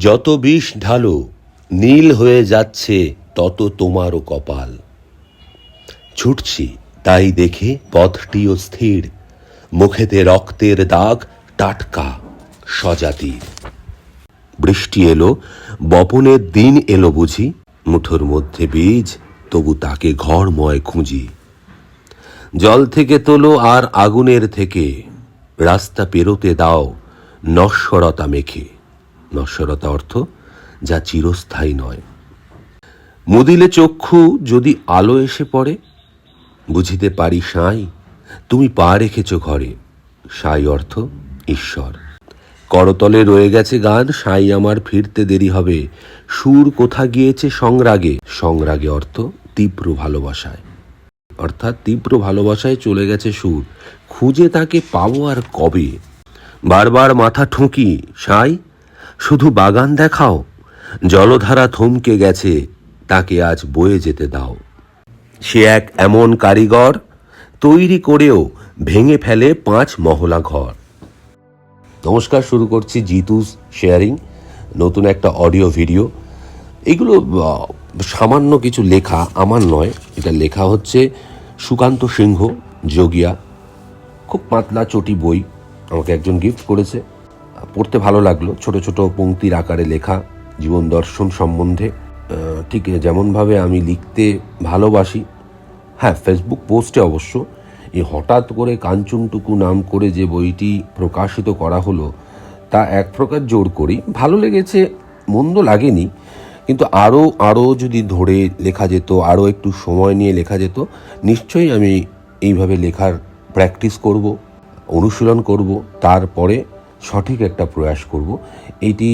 যত বিষ ঢালো নীল হয়ে যাচ্ছে তত তোমারও কপাল। ছুটছি তাই দেখে পথটিও স্থির, মুখেতে রক্তের দাগ টাটকা স্বজাতির। বৃষ্টি এলো, বপনের দিন এলো বুঝি, মুঠোর মধ্যে বীজ তবু তাকে ঘরময় খুঁজি। জল থেকে তোলো আর আগুনের থেকে রাস্তা পেরোতে দাও নশ্বরতা মেখে। নশ্বরতা অর্থ যা চিরস্থায়ী নয়। মুদিলে চক্ষু যদি আলো এসে পড়ে, বুঝিতে পারি সাঁই তুমি পা রেখেছ ঘরে। সাঁই অর্থ ঈশ্বর। করতলে রয়ে গেছে গান, সাঁই আমার ফিরতে দেরি হবে। সুর কোথা গিয়েছে সংরাগে। সংরাগে অর্থ তীব্র ভালোবাসায়, অর্থাৎ তীব্র ভালোবাসায় চলে গেছে সুর। খুঁজে তাকে পাবো আর কবে। বারবার মাথা ঠুঁকি সাঁই শুধু বাগান দেখাও। জলধারা থমকে গেছে তাকে আজ বয়ে যেতে দাও। সে এক এমন কারিগর তৈরি করেও ভেঙে ফেলে 5 মহলা ঘর। নমস্কার, শুরু করছি জিতুস শেয়ারিং, নতুন একটা অডিও ভিডিও। এগুলো সামান্য কিছু লেখা, আমার নয়। এটা লেখা হচ্ছে সুকান্ত সিংহ যোগিয়া। খুব পাতলা চটি বই আমাকে একজন গিফট করেছে, পড়তে ভালো লাগলো। ছোট ছোট পংক্তির আকারে লেখা জীবন দর্শন সম্বন্ধে, ঠিক যেমনভাবে আমি লিখতে ভালোবাসি। হ্যাঁ, ফেসবুক পোস্টে অবশ্য এই হঠাৎ করে কাঞ্চনটুকু নাম করে যে বইটি প্রকাশিত করা হলো তা এক প্রকার জোর করি। ভালো লেগেছে, মন্দ লাগেনি, কিন্তু আরও যদি ধরে লেখা যেত, আরও একটু সময় নিয়ে লেখা যেত, নিশ্চয়ই আমি এইভাবে লেখার প্র্যাকটিস করব, অনুশীলন করব, তারপরে সঠিক একটা প্রয়াস করব। এটি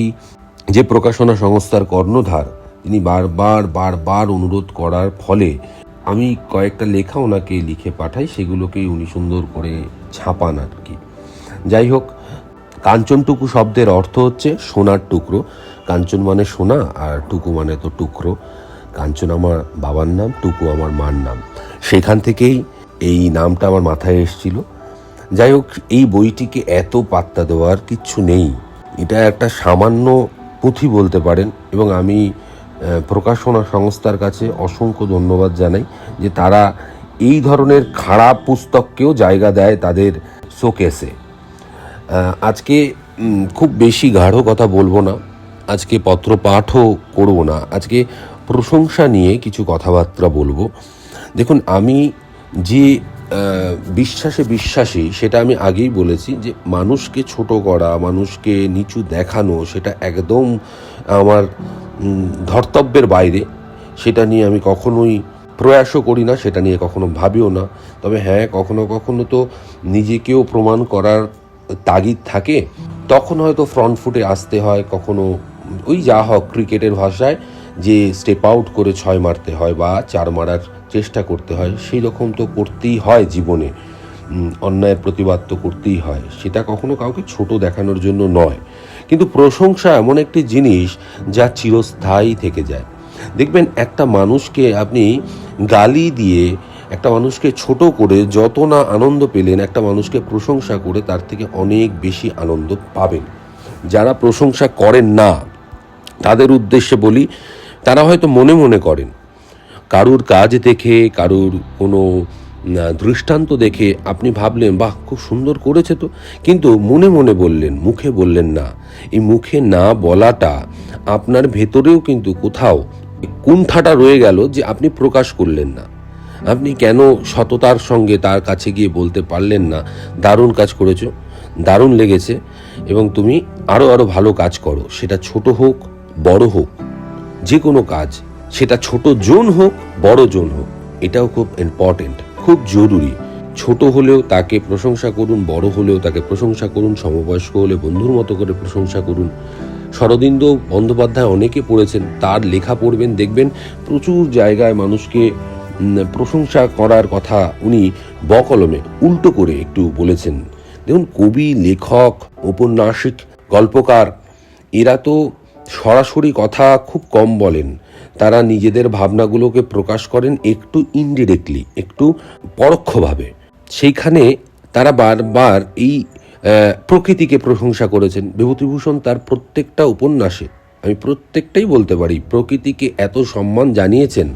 যে প্রকাশনা সংস্থার কর্ণধার, তিনি বারবার অনুরোধ করার ফলে আমি কয়েকটা লেখা ওনাকে লিখে পাঠাই, সেগুলোকেই উনি সুন্দর করে ছাপান আর কি। যাই হোক, কাঞ্চনটুকু শব্দের অর্থ হচ্ছে সোনার টুকরো। কাঞ্চন মানে সোনা, আর টুকু মানে তো টুকরো। কাঞ্চন আমার বাবার নাম, টুকু আমার মার নাম। সেখান থেকেই এই নামটা আমার মাথায় এসেছিল। যাই হোক, এই বইটিকে এত পাত্তা দেওয়ার কিচ্ছু নেই। এটা একটা সামান্য পুঁথি বলতে পারেন, এবং আমি প্রকাশনা সংস্থার কাছে অসংখ্য ধন্যবাদ জানাই যে তারা এই ধরনের খারাপ পুস্তককেও জায়গা দেয় তাদের শোকেসে। আজকে খুব বেশি গাঢ় কথা বলবো না, আজকে পত্র পাঠও করব না, আজকে প্রশংসা নিয়ে কিছু কথাবার্তা বলবো। দেখুন, আমি যে বিশ্বাসে বিশ্বাসী সেটা আমি আগেই বলেছি যে মানুষকে ছোট করা, মানুষকে নিচু দেখানো, সেটা একদম আমার ধর্তব্যের বাইরে। সেটা নিয়ে আমি কখনোই প্রয়াসও করি না, সেটা নিয়ে কখনো ভাবিও না। তবে হ্যাঁ, কখনো কখনো তো নিজেকেও প্রমাণ করার তাগিদ থাকে, তখন হয়তো ফ্রন্ট ফুটে আসতে হয়। কখনো ওই যা হোক, ক্রিকেটের ভাষায় যে স্টেপ আউট করে 6 মারতে হয় বা 4 মারার চেষ্টা করতে হয়, সেই রকম তো করতেই হয় জীবনে। অন্যায়ের প্রতিবাদ তো করতেই হয়, সেটা কখনো কাউকে ছোট দেখানোর জন্য নয়। কিন্তু প্রশংসা এমন একটি জিনিস যা চিরস্থায়ী থেকে যায়। দেখবেন, একটা মানুষকে আপনি গালি দিয়ে, একটা মানুষকে ছোট করে যত না আনন্দ পেলেন, একটা মানুষকে প্রশংসা করে তার থেকে অনেক বেশি আনন্দ পাবেন। যারা প্রশংসা করেন না তাদের উদ্দেশ্যে বলি, তারা হয়তো মনে মনে করেন, কারুর কাজ দেখে, কারুর কোনো দৃষ্টান্ত দেখে আপনি ভাবলেন বাহ, খুব সুন্দর করেছে তো, কিন্তু মনে মনে বললেন, মুখে বললেন না। এই মুখে না বলাটা আপনার ভেতরেও কিন্তু কোথাও কুণ্ঠাটা রয়ে গেল যে আপনি প্রকাশ করলেন না। আপনি কেন সততার সঙ্গে তার কাছে গিয়ে বলতে পারলেন না, দারুণ কাজ করেছো, দারুণ লেগেছে, এবং তুমি আরও ভালো কাজ করো। সেটা ছোট হোক বড় হোক, যে কোনো কাজ, সেটা ছোট জোন হোক বড় জোন হোক, এটাও খুব ইম্পর্টেন্ট, খুব জরুরি। ছোট হলেও তাকে প্রশংসা করুন, বড় হলেও তাকে প্রশংসা করুন, সমবয়স্ক হলে বন্ধুর মতো করে প্রশংসা করুন। শরদিন্দু বন্দ্যোপাধ্যায় অনেকে পড়েছেন, তার লেখা পড়বেন, দেখবেন প্রচুর জায়গায় মানুষকে প্রশংসা করার কথা উনি বকলমে উল্টো করে একটু বলেছেন। দেখুন, কবি, লেখক, ঔপন্যাসিক, গল্পকার, এরা তো সরাসরি কথা খুব কম বলেন। তারা নিজেদের ভাবনাগুলোকে প্রকাশ করেন একটু ইনডিরেক্টলি, একটু পরোক্ষভাবে। সেইখানে তারা বারবার এই প্রকৃতিকে প্রশংসা করেছেন। বিভূতিভূষণ তার প্রত্যেকটা উপন্যাসে, আমি প্রত্যেকটাই বলতে পারি, প্রকৃতিকে এত সম্মান জানিয়েছেন।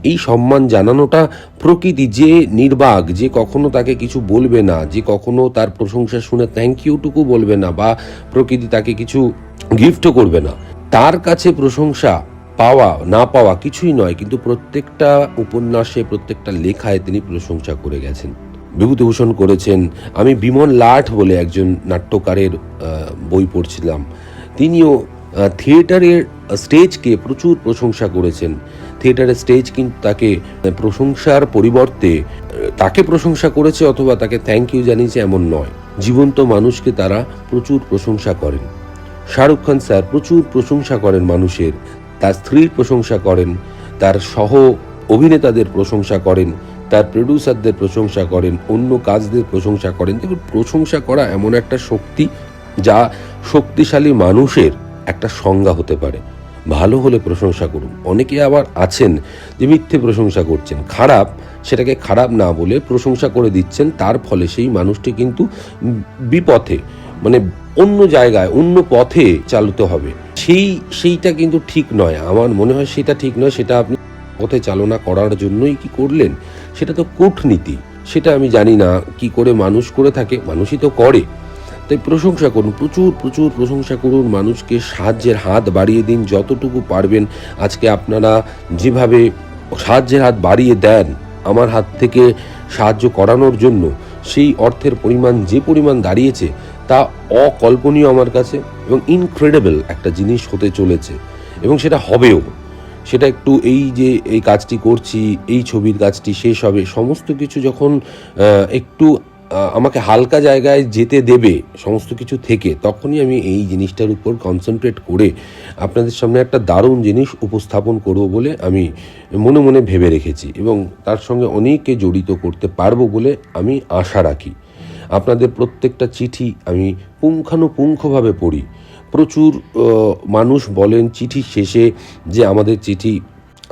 এই সম্মান জানানোটা প্রকৃতি যে নির্বাক, যে কখনো তাকে কিছু বলবে না, যে কখনো তার প্রশংসা শুনে থ্যাংক ইউটুকু বলবে না, বা প্রকৃতি তাকে কিছু গিফটও করবে না, তার কাছে প্রশংসা পাওয়া না পাওয়া কিছুই নয়, কিন্তু প্রত্যেকটা উপন্যাসে প্রত্যেকটা লেখায় তিনি প্রশংসা করে গেছেন, বিভূতিভূষণ করেছেন। আমি বিমল লাট বলে একজন নাট্যকারের বই পড়ছিলাম, তিনিও থিয়েটারের স্টেজকে প্রচুর প্রশংসা করেছেন। থিয়েটারের স্টেজ কিন্তু তাকে প্রশংসার পরিবর্তে তাকে প্রশংসা করেছে অথবা তাকে থ্যাংক ইউ জানিয়েছে এমন নয়, জীবন্ত মানুষকে তারা প্রচুর প্রশংসা করেন। শাহরুখ খান স্যার প্রচুর প্রশংসা করেন মানুষের, তার স্ত্রীর প্রশংসা করেন, তার সহ অভিনেতাদের প্রশংসা করেন, তার প্রডিউসারদের প্রশংসা করেন, অন্য কাজদের প্রশংসা করেন। দেখুন, প্রশংসা করা এমন একটা শক্তি যা শক্তিশালী মানুষের একটা সংজ্ঞা হতে পারে। ভালো হলে প্রশংসা করুন। অনেকে আবার আছেন যে মিথ্যে প্রশংসা করছেন, খারাপ সেটাকে খারাপ না বলে প্রশংসা করে দিচ্ছেন, তার ফলে সেই মানুষটি কিন্তু বিপথে, মানে অন্য জায়গায় অন্য পথে চালিত হবে। সেইটা কিন্তু ঠিক নয়, আমার মনে হয় সেটা ঠিক নয়। সেটা আপনি পথে চালনা করার জন্যই কি করলেন, সেটা তো কূটনীতি। সেটা আমি জানি না কি করে মানুষ করে থাকে, মানুষই তো করে। তাই প্রশংসা করুন, প্রচুর প্রচুর প্রশংসা করুন, মানুষকে সাহায্যের হাত বাড়িয়ে দিন যতটুকু পারবেন। আজকে আপনারা যেভাবে সাহায্যের হাত বাড়িয়ে দেন আমার হাত থেকে সাহায্য করানোর জন্য, সেই অর্থের পরিমাণ যে পরিমাণ দাঁড়িয়েছে তা অকল্পনীয় আমার কাছে, এবং ইনক্রেডিবল একটা জিনিস হতে চলেছে, এবং সেটা হবেও। সেটা একটু এই কাজটি করছি, এই ছবির কাজটি শেষ হবে, সমস্ত কিছু যখন একটু আমাকে হালকা জায়গায় যেতে দেবে সমস্ত কিছু থেকে, তখনই আমি এই জিনিসটার উপর কনসেন্ট্রেট করে আপনাদের সামনে একটা দারুণ জিনিস উপস্থাপন করব বলে আমি মনে মনে ভেবে রেখেছি, এবং তার সঙ্গে অনেককে জড়িত করতে পারবো বলে আমি আশা রাখি। আপনাদের প্রত্যেকটা চিঠি আমি পুঙ্খানুপুঙ্খভাবে পড়ি। প্রচুর মানুষ বলেন চিঠি শেষে যে আমাদের চিঠি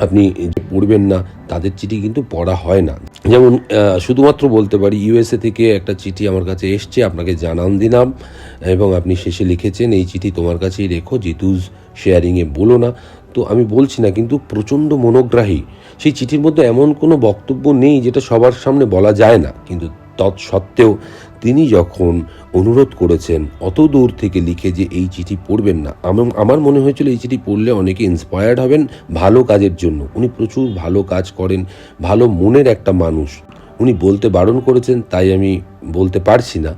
আপনি পড়বেন না, তাদের চিঠি কিন্তু পড়া হয় না। যেমন শুধুমাত্র বলতে পারি, ইউএসএ থেকে একটা চিঠি আমার কাছে এসছে, আপনাকে জানান দিলাম, এবং আপনি শেষে লিখেছেন এই চিঠি তোমার কাছেই রেখো, জিতুস শেয়ারিংয়ে বলো না। তো আমি বলছি না, কিন্তু প্রচণ্ড মনোগ্রাহী। সেই চিঠির মধ্যে এমন কোনো বক্তব্য নেই যেটা সবার সামনে বলা যায় না, কিন্তু তৎসত্ত্বেও তিনি যখন অনুরোধ করেছেন অত দূর থেকে লিখে যে এই চিঠি পড়বেন না, আমার মনে হয়েছিল এই চিঠি পড়লে অনেকে ইন্সপায়ার্ড হবেন ভালো কাজের জন্য। উনি প্রচুর ভালো কাজ করেন, ভালো মনের একটা মানুষ। উনি বলতে বারণ করেছেন, তাই আমি বলতে পারছি না।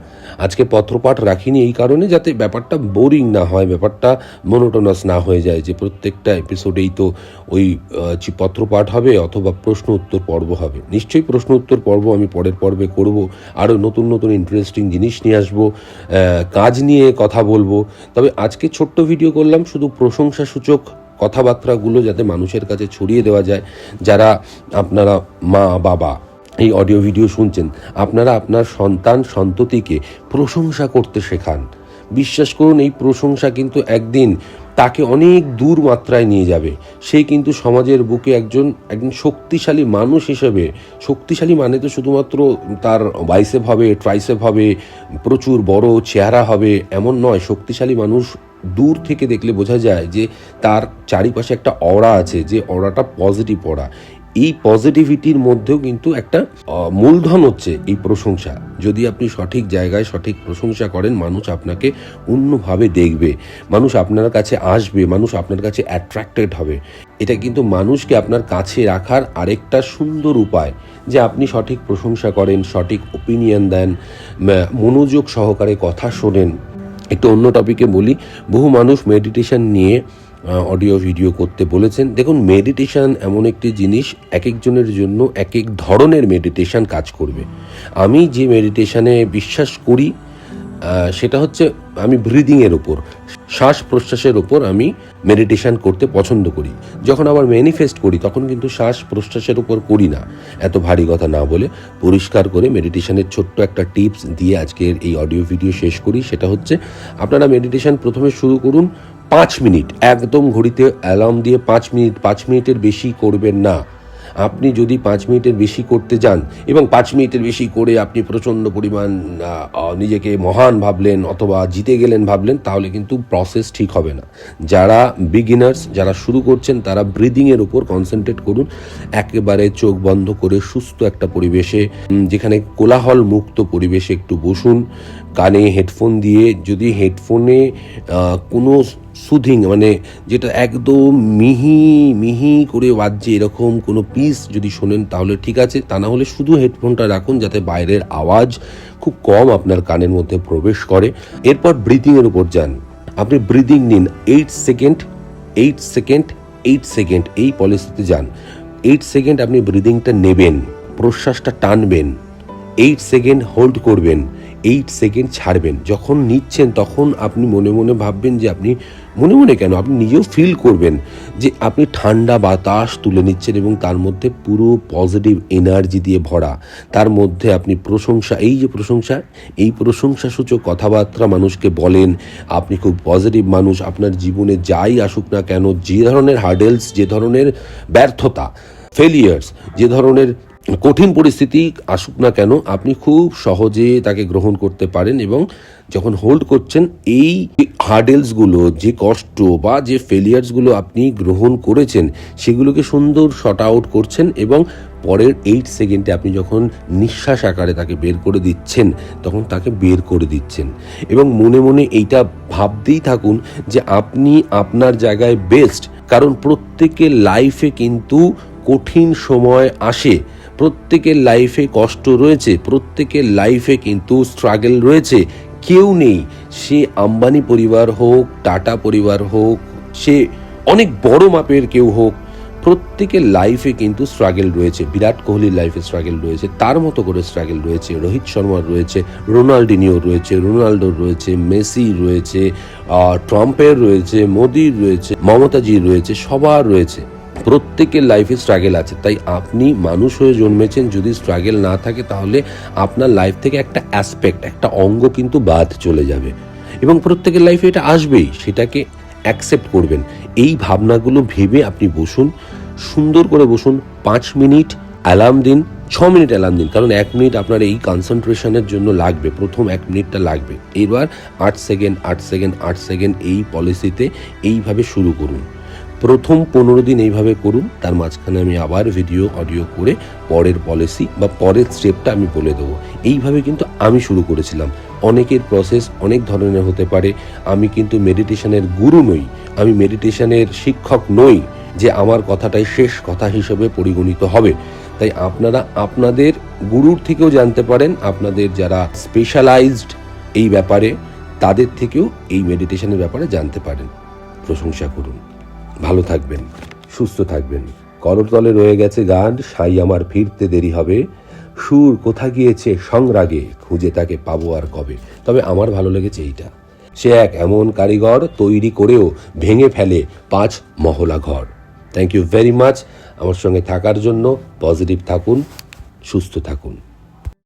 আজকে পত্রপাঠ রাখিনি এই কারণে, যাতে ব্যাপারটা বোরিং না হয়, ব্যাপারটা মনোটোনাস না হয়ে যায় যে প্রত্যেকটা এপিসোডেই তো ওই পত্রপাঠ হবে অথবা প্রশ্ন উত্তর পর্ব হবে। নিশ্চয়ই প্রশ্ন উত্তর পর্ব আমি পরের পর্বে করব, আরও নতুন নতুন ইন্টারেস্টিং জিনিস নিয়ে আসবো, কাজ নিয়ে কথা বলবো। তবে আজকে ছোট্ট ভিডিও করলাম শুধু প্রশংসাসূচক কথাবার্তাগুলো যাতে মানুষের কাছে ছড়িয়ে দেওয়া যায়। যারা আপনারা মা বাবা এই অডিও ভিডিও শুনছেন, আপনারা আপনার সন্তান সন্ততিকে প্রশংসা করতে শেখান। বিশ্বাস করুন, এই প্রশংসা কিন্তু একদিন তাকে অনেক দূর মাত্রায় নিয়ে যাবে। সে কিন্তু সমাজের বুকে একজন শক্তিশালী মানুষ হিসেবে, শক্তিশালী মানে তো শুধুমাত্র তার বাইসেপ হবে, ট্রাইসেপ হবে, প্রচুর বড় চেহারা হবে এমন নয়। শক্তিশালী মানুষ দূর থেকে দেখলে বোঝা যায় যে তার চারিপাশে একটা অরা আছে, যে অরাটা পজিটিভ অরা। এই পজিটিভিটির মধ্যেও কিন্তু একটা মূলধন হচ্ছে এই প্রশংসা। যদি আপনি সঠিক জায়গায় সঠিক প্রশংসা করেন, মানুষ আপনাকে অন্যভাবে দেখবে, মানুষ আপনার কাছে আসবে, মানুষ আপনার কাছে অ্যাট্রাক্টেড হবে। এটা কিন্তু মানুষকে আপনার কাছে রাখার আরেকটা সুন্দর উপায়, যে আপনি সঠিক প্রশংসা করেন, সঠিক ওপিনিয়ন দেন, মনোযোগ সহকারে কথা শোনেন। একটু অন্য টপিকে বলি, বহু মানুষ মেডিটেশন নিয়ে অডিও ভিডিও করতে বলেছেন। দেখুন, মেডিটেশন এমন একটি জিনিস, এক একজনের জন্য এক এক ধরনের মেডিটেশন কাজ করবে। আমি যে মেডিটেশনে বিশ্বাস করি সেটা হচ্ছে, আমি ব্রিদিংয়ের ওপর, শ্বাস প্রশ্বাসের ওপর আমি মেডিটেশন করতে পছন্দ করি। যখন আবার ম্যানিফেস্ট করি তখন কিন্তু শ্বাস প্রশ্বাসের ওপর করি না। এত ভারী কথা না বলে পরিষ্কার করে মেডিটেশনের ছোট্ট একটা টিপস দিয়ে আজকের এই অডিও ভিডিও শেষ করি। সেটা হচ্ছে, আপনারা মেডিটেশন প্রথমে শুরু করুন 5 মিনিট, একদম ঘড়িতে অ্যালার্ম দিয়ে 5 মিনিটের বেশি করবেন না। আপনি যদি 5 মিনিটের বেশি করতে যান এবং 5 মিনিটের বেশি করে আপনি প্রচণ্ড পরিমাণ নিজেকে মহান ভাবলেন অথবা জিতে গেলেন ভাবলেন, তাহলে কিন্তু প্রসেস ঠিক হবে না। যারা বিগিনার্স, যারা শুরু করছেন, তারা ব্রিদিংয়ের উপর কনসেন্ট্রেট করুন। একেবারে চোখ বন্ধ করে সুস্থ একটা পরিবেশে, যেখানে কোলাহল মুক্ত পরিবেশে একটু বসুন, কানে হেডফোন দিয়ে। যদি হেডফোনে কোনো সুদিং মানে যেটা একদম মিহি মিহি করে বাজছে এরকম কোনো পিস যদি শোনেন তাহলে ঠিক আছে, তা না হলে শুধু হেডফোনটা রাখুন যাতে বাইরের আওয়াজ খুব কম আপনার কানের মধ্যে প্রবেশ করে। এরপর ব্রিদিংয়ের উপর যান। আপনি ব্রিদিং নিন 8 সেকেন্ড 8 সেকেন্ড 8 সেকেন্ড, এই পলিসিতে যান। 8 সেকেন্ড আপনি ব্রিদিংটা নেবেন, প্রশ্বাসটা টানবেন, 8 সেকেন্ড হোল্ড করবেন, 8 সেকেন্ড ছাড়বেন। যখন নিচ্ছেন তখন আপনি মনে মনে ভাববেন যে আপনি আপনি নিজেও ফিল করবেন যে আপনি ঠান্ডা বাতাস তুলে নিচ্ছেন এবং তার মধ্যে পুরো পজিটিভ এনার্জি দিয়ে ভরা। তার মধ্যে আপনি প্রশংসা, এই প্রশংসাসূচক কথাবার্তা মানুষকে বলেন। আপনি খুব পজিটিভ মানুষ, আপনার জীবনে যাই আসুক না কেন, যে ধরনের হার্ডেলস, যে ধরনের ব্যর্থতা, ফেলিয়ার্স, যে ধরনের কঠিন পরিস্থিতি আসুক না কেন, আপনি খুব সহজে তাকে গ্রহণ করতে পারেন। এবং যখন হোল্ড করছেন, এই হার্ডেলসগুলো, যে কষ্ট বা যে ফেলিয়ার্সগুলো আপনি গ্রহণ করেছেন, সেগুলোকে সুন্দর শর্ট আউট করছেন এবং পরের 8 সেকেন্ডে আপনি যখন নিঃশ্বাস আকারে তাকে বের করে দিচ্ছেন, তখন তাকে বের করে দিচ্ছেন এবং মনে মনে এইটা ভাবতেই থাকুন যে আপনি আপনার জায়গায় বেস্ট। কারণ প্রত্যেকের লাইফে কিন্তু কঠিন সময় আসে, প্রত্যেকের লাইফে কষ্ট রয়েছে, প্রত্যেকের লাইফে কিন্তু স্ট্রাগল রয়েছে। কেউ নেই, সে আম্বানি পরিবার হোক, টাটা পরিবার হোক, সে অনেক বড় মাপের কেউ হোক, প্রত্যেকের লাইফে কিন্তু স্ট্রাগল রয়েছে। বিরাট কোহলির লাইফে স্ট্রাগল রয়েছে, তার মতো করে স্ট্রাগল রয়েছে। রোহিত শর্মার রয়েছে, রোনাল্ডিনিওর রয়েছে, রোনাল্ডোর রয়েছে, মেসি রয়েছে, ট্রাম্পের রয়েছে, মোদির রয়েছে, মমতাজির রয়েছে, সবার রয়েছে। প্রত্যেকের লাইফে স্ট্রাগল আছে। তাই আপনি মানুষ হয়ে জন্মেছেন, যদি স্ট্রাগল না থাকে তাহলে আপনার লাইফ থেকে একটা অ্যাসপেক্ট, একটা অঙ্গ কিন্তু বাদ চলে যাবে এবং প্রত্যেকের লাইফে এটা আসবেই, সেটাকে অ্যাকসেপ্ট করবেন। এই ভাবনাগুলো ভেবে আপনি বসুন, সুন্দর করে বসুন। 5 মিনিট অ্যালার্ম দিন, 6 মিনিট অ্যালার্ম দিন, কারণ 1 মিনিট আপনার এই কনসেন্ট্রেশনের জন্য লাগবে। প্রথম 1 মিনিটটা লাগবে। এবার 8 সেকেন্ড 8 সেকেন্ড 8 সেকেন্ড এই পলিসিতে এইভাবে শুরু করুন। প্রথম 15 দিন এইভাবে করুন। তার মাঝখানে আমি আবার ভিডিও অডিও করে পরের পলিসি বা পরের স্টেপটা আমি বলে দেবো। এইভাবে কিন্তু আমি শুরু করেছিলাম। অনেকের প্রসেস অনেক ধরনের হতে পারে। আমি কিন্তু মেডিটেশনের গুরু নই, আমি মেডিটেশনের শিক্ষক নই যে আমার কথাটাই শেষ কথা হিসেবে পরিগণিত হবে। তাই আপনারা আপনাদের গুরুর থেকেও জানতে পারেন, আপনাদের যারা স্পেশালাইজড এই ব্যাপারে তাদের থেকেও এই মেডিটেশনের ব্যাপারে জানতে পারেন। প্রশংসা করুন। ভালো থাকবেন, সুস্থ থাকবেন। করতলে রয়ে গেছে গান, সাই আমার ফিরতে দেরি হবে, সুর কোথা গিয়েছে সংরাগে, খুঁজে তাকে পাবো আর কবে। তবে আমার ভালো লেগেছে এইটা, সে এক এমন কারিগর তৈরি করেও ভেঙে ফেলে 5 মহলা ঘর। থ্যাংক ইউ ভেরি মাচ আমার সঙ্গে থাকার জন্য। পজিটিভ থাকুন, সুস্থ থাকুন।